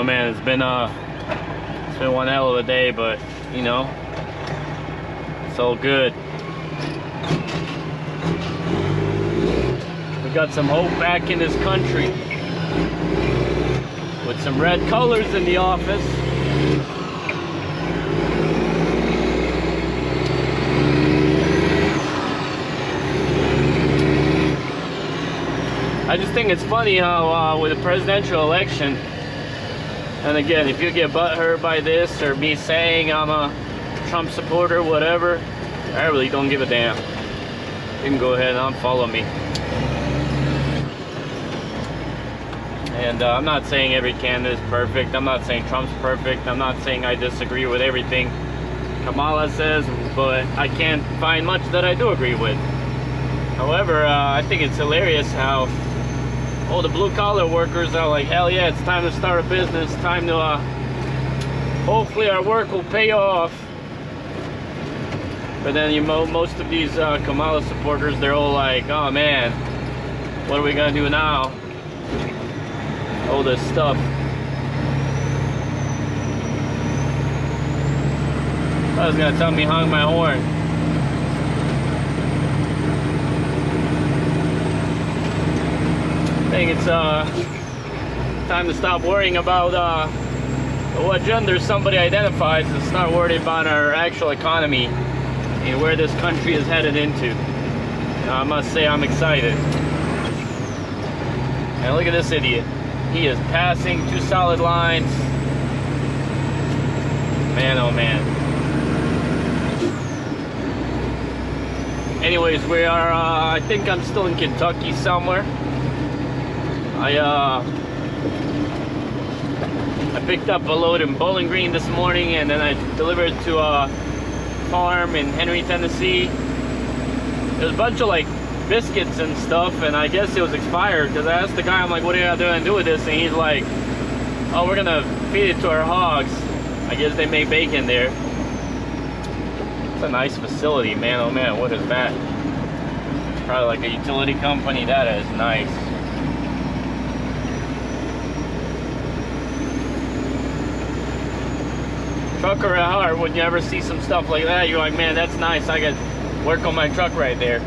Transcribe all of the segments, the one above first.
oh man, it's been one hell of a day, but you know, it's all good. We got some hope back in this country with some red colors in the office. I just think it's funny how with the presidential election, and again, if you get butthurt by this or me saying I'm a Trump supporter, whatever, I really don't give a damn. You can go ahead and unfollow me. And I'm not saying every candidate is perfect. I'm not saying Trump's perfect. I'm not saying I disagree with everything Kamala says, but I can't find much that I do agree with. However, I think it's hilarious how all the blue-collar workers are like, hell yeah, it's time to start a business, time to, hopefully our work will pay off. But then most of these Kamala supporters, they're all like, oh man, what are we gonna do now? All this stuff. I was gonna tell me hung my horn. I think it's time to stop worrying about what gender somebody identifies and start worrying about our actual economy and where this country is headed into. I must say I'm excited. And look at this idiot. He is passing 2 solid lines. Man, oh man. Anyways, we are, I think I'm still in Kentucky somewhere. I picked up a load in Bowling Green this morning, and then I delivered to a farm in Henry, Tennessee. There's a bunch of like biscuits and stuff, and I guess it was expired, because I asked the guy, I'm like, what are you gonna do with this? And he's like, oh, we're gonna feed it to our hogs. I guess they make bacon there. It's a nice facility, man. Oh man, what is that? Probably like a utility company. That is nice. Trucker at heart, when you ever see some stuff like that, you're like, man, that's nice. I could work on my truck right there.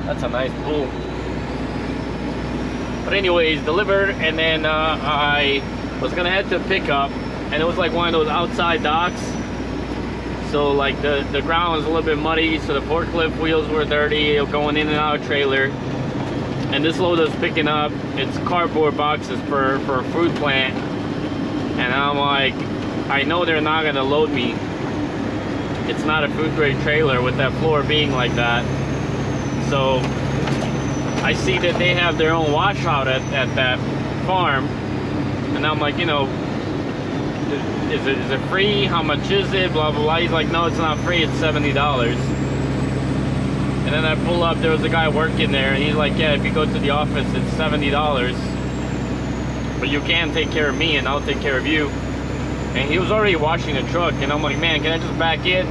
That's a nice pool. But anyways, delivered, and then I was gonna head to pickup, and it was like one of those outside docks. So like the ground was a little bit muddy, so the forklift wheels were dirty, going in and out of trailer. And this load was picking up, it's cardboard boxes for a fruit plant. And I'm like, I know they're not gonna load me. It's not a food grade trailer with that floor being like that. So I see that they have their own washout at that farm, and I'm like, you know, is it free? How much is it? Blah blah blah. He's like, no, it's not free, it's $70. And then I pull up, there was a guy working there, and he's like, yeah, if you go to the office, it's $70, but you can take care of me and I'll take care of you. And he was already washing the truck, and I'm like, man, can I just back in?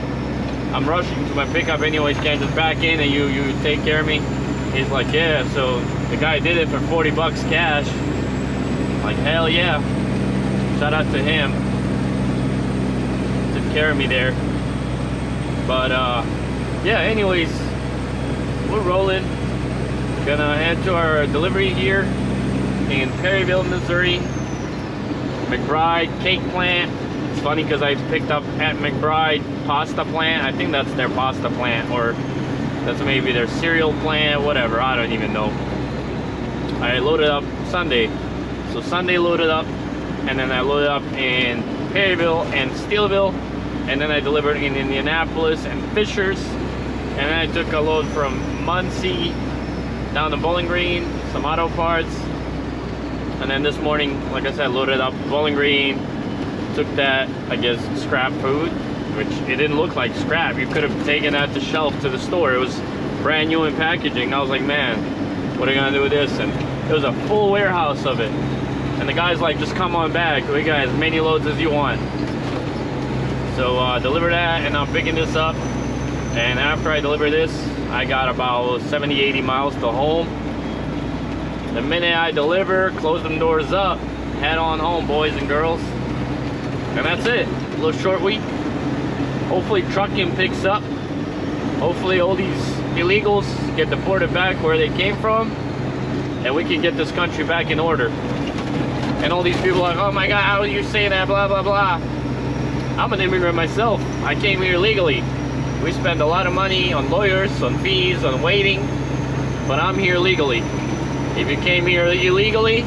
I'm rushing to my pickup anyways, can I just back in and you take care of me? He's like, yeah. So the guy did it for 40 bucks cash. Like, hell yeah. Shout out to him. Took care of me there. But yeah, anyways, we're rolling. Gonna head to our delivery here in Perryville, Missouri. McBride cake plant. It's funny because I picked up at McBride pasta plant. I think that's their pasta plant, or that's maybe their cereal plant, whatever. I don't even know. I loaded up Sunday. So Sunday loaded up, and then I loaded up in Perryville and Steelville, and then I delivered in Indianapolis and Fishers, and then I took a load from Muncie down to Bowling Green, some auto parts. And then this morning, like I said, loaded up Bowling Green, took that, I guess, scrap food, which it didn't look like scrap. You could have taken that to shelf to the store. It was brand new in packaging. I was like, man, what are you gonna do with this? And it was a full warehouse of it. And the guy's like, just come on back. We got as many loads as you want. So deliver that, and I'm picking this up. And after I deliver this, I got about 70-80 miles to home. The minute I deliver, close them doors up, head on home, boys and girls. And that's it. A little short week. Hopefully trucking picks up. Hopefully all these illegals get deported back where they came from, and we can get this country back in order. And all these people are like, oh my God, how are you saying that, blah, blah, blah. I'm an immigrant myself. I came here legally. We spend a lot of money on lawyers, on fees, on waiting, but I'm here legally. If you came here illegally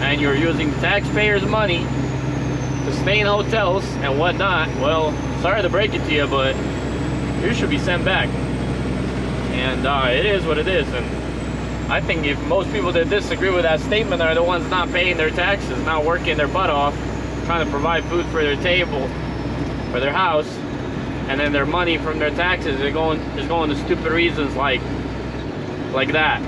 and you're using taxpayers' money to stay in hotels and whatnot, well, sorry to break it to you, but you should be sent back. And it is what it is. And I think if most people that disagree with that statement are the ones not paying their taxes, not working their butt off, trying to provide food for their table, for their house, and then their money from their taxes is going to stupid reasons like that.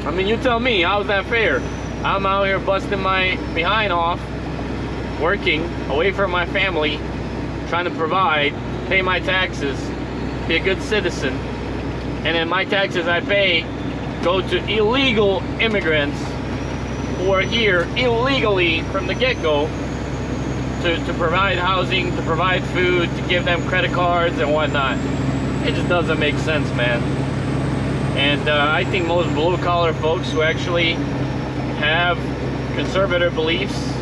I mean, you tell me, how's that fair? I'm out here busting my behind off, working away from my family, trying to provide, pay my taxes, be a good citizen, and then my taxes I pay go to illegal immigrants who are here illegally from the get-go to provide housing, to provide food, to give them credit cards and whatnot. It just doesn't make sense, man. And I think most blue-collar folks who actually have conservative beliefs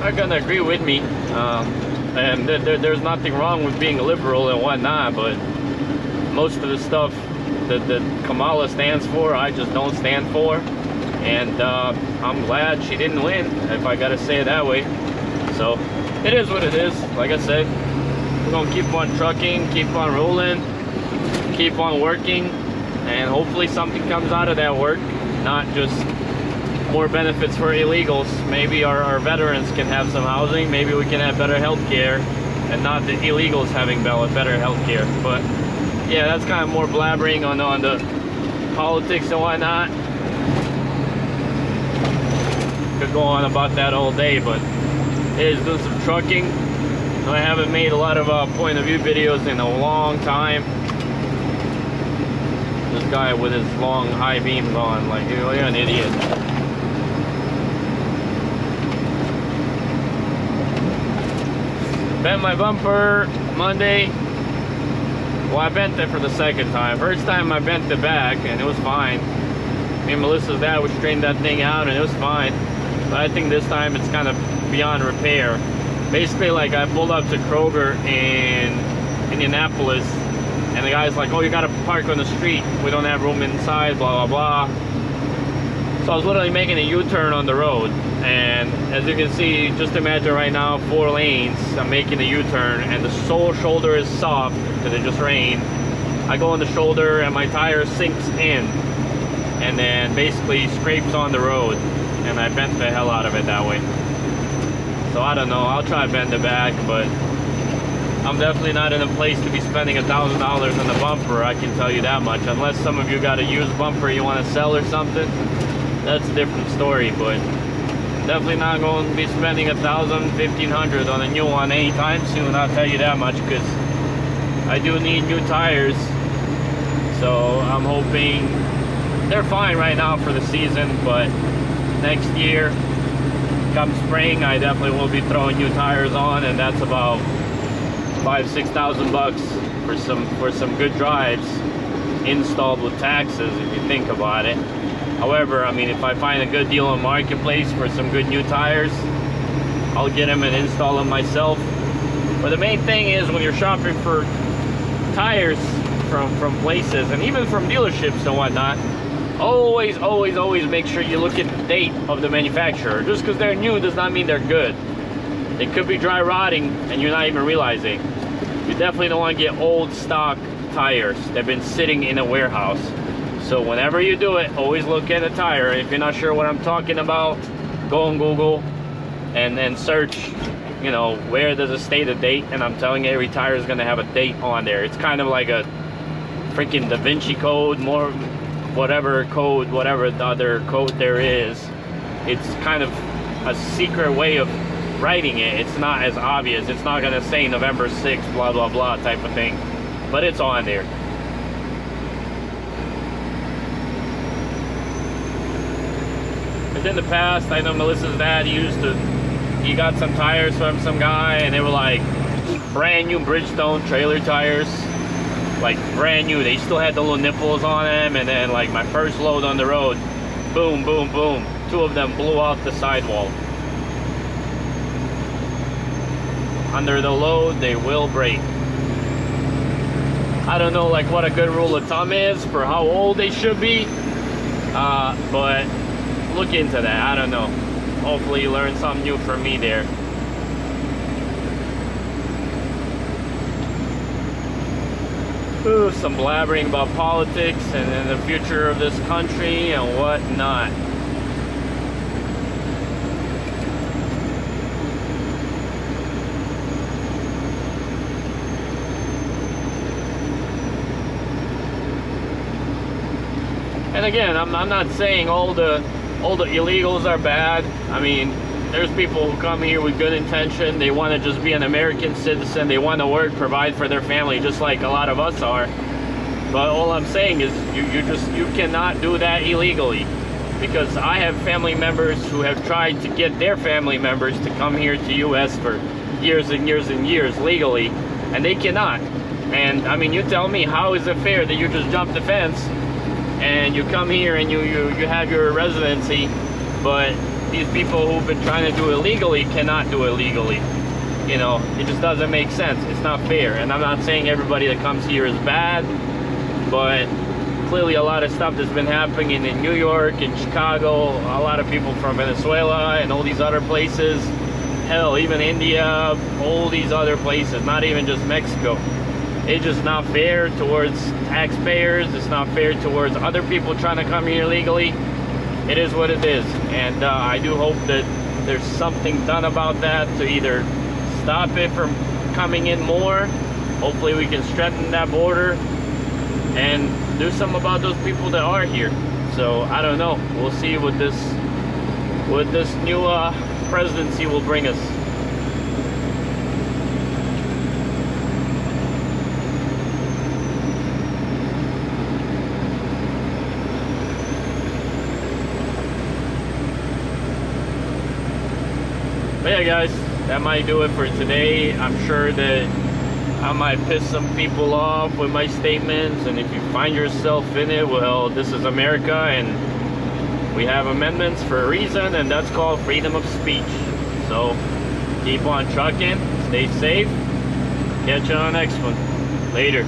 are gonna agree with me. And there's nothing wrong with being a liberal and whatnot, but most of the stuff that Kamala stands for, I just don't stand for. And I'm glad she didn't win, if I gotta say it that way. So it is what it is. Like I said, we're gonna keep on trucking, keep on rolling, keep on working, and hopefully something comes out of that work, not just more benefits for illegals. Maybe our veterans can have some housing, maybe we can have better health care, and not the illegals having better health care. But yeah, that's kind of more blabbering on the politics and whatnot. Could go on about that all day, but it is doing some trucking. I haven't made a lot of point of view videos in a long time. This guy with his long high beams on, like, you're an idiot. Bent my bumper Monday. Well, I bent it for the second time. First time I bent it back and it was fine. Me and Melissa's dad would straighten that thing out and it was fine. But I think this time it's kind of beyond repair. Basically, like, I pulled up to Kroger in Indianapolis and the guy's like, oh, you gotta park on the street. We don't have room inside, blah, blah, blah. So I was literally making a U-turn on the road. And as you can see, just imagine right now, 4 lanes, I'm making a U-turn and the sole shoulder is soft because it just rained. I go on the shoulder and my tire sinks in and then basically scrapes on the road, and I bent the hell out of it that way. So I don't know, I'll try to bend it back, but I'm definitely not in a place to be spending $1,000 on the bumper, I can tell you that much. Unless some of you got a used bumper you want to sell or something, that's a different story. But definitely not going to be spending $1,000, $1,500 on a new one anytime soon, I'll tell you that much, because I do need new tires. So I'm hoping they're fine right now for the season, but next year, come spring, I definitely will be throwing new tires on, and that's about $5,000–6,000 bucks for some good drives installed with taxes, if you think about it. However, I mean, if I find a good deal on Marketplace for some good new tires, I'll get them and install them myself. But the main thing is, when you're shopping for tires from places and even from dealerships and whatnot, always make sure you look at the date of the manufacturer. Just because they're new does not mean they're good. They could be dry rotting and you're not even realizing. You definitely don't want to get old stock tires that have been sitting in a warehouse. So whenever you do it, always look at a tire. If you're not sure what I'm talking about, go on Google and then search, you know, where does it state a date, and I'm telling you, every tire is going to have a date on there. It's kind of like a freaking Da Vinci code, more whatever code, whatever the other code there is. It's kind of a secret way of writing it. It's not as obvious. It's not going to say November 6th, blah, blah, blah type of thing. But it's on there. Because in the past, I know Melissa's dad he got some tires from some guy, and they were like brand new Bridgestone trailer tires, like brand new. They still had the little nipples on them, and then like my first load on the road, boom, boom, boom, 2 of them blew off the sidewall. Under the load, they will break. I don't know like what a good rule of thumb is for how old they should be, but look into that. I don't know. Hopefully you learn something new from me there. Ooh, some blabbering about politics and then the future of this country and whatnot. And again, I'm not saying all the illegals are bad. I mean, there's people who come here with good intention. They want to just be an American citizen. They want to work, provide for their family, just like a lot of us are. But all I'm saying is you cannot do that illegally, because I have family members who have tried to get their family members to come here to US for years and years and years legally, and they cannot. And I mean, you tell me, how is it fair that you just jump the fence and you come here and you have your residency, but these people who've been trying to do it legally cannot do it legally? You know, it just doesn't make sense. It's not fair. And I'm not saying everybody that comes here is bad, but clearly a lot of stuff that's been happening in New York and Chicago, a lot of people from Venezuela and all these other places, hell, even India, all these other places, not even just Mexico. It's just not fair towards taxpayers. It's not fair towards other people trying to come here legally. It is what it is. And I do hope that there's something done about that to either stop it from coming in more. Hopefully we can strengthen that border and do something about those people that are here. So I don't know. We'll see what this new presidency will bring us. But yeah, guys, that might do it for today. I'm sure that I might piss some people off with my statements, and if you find yourself in it, well, this is America, and we have amendments for a reason, and that's called freedom of speech. So keep on trucking, stay safe, catch you on the next one. Later.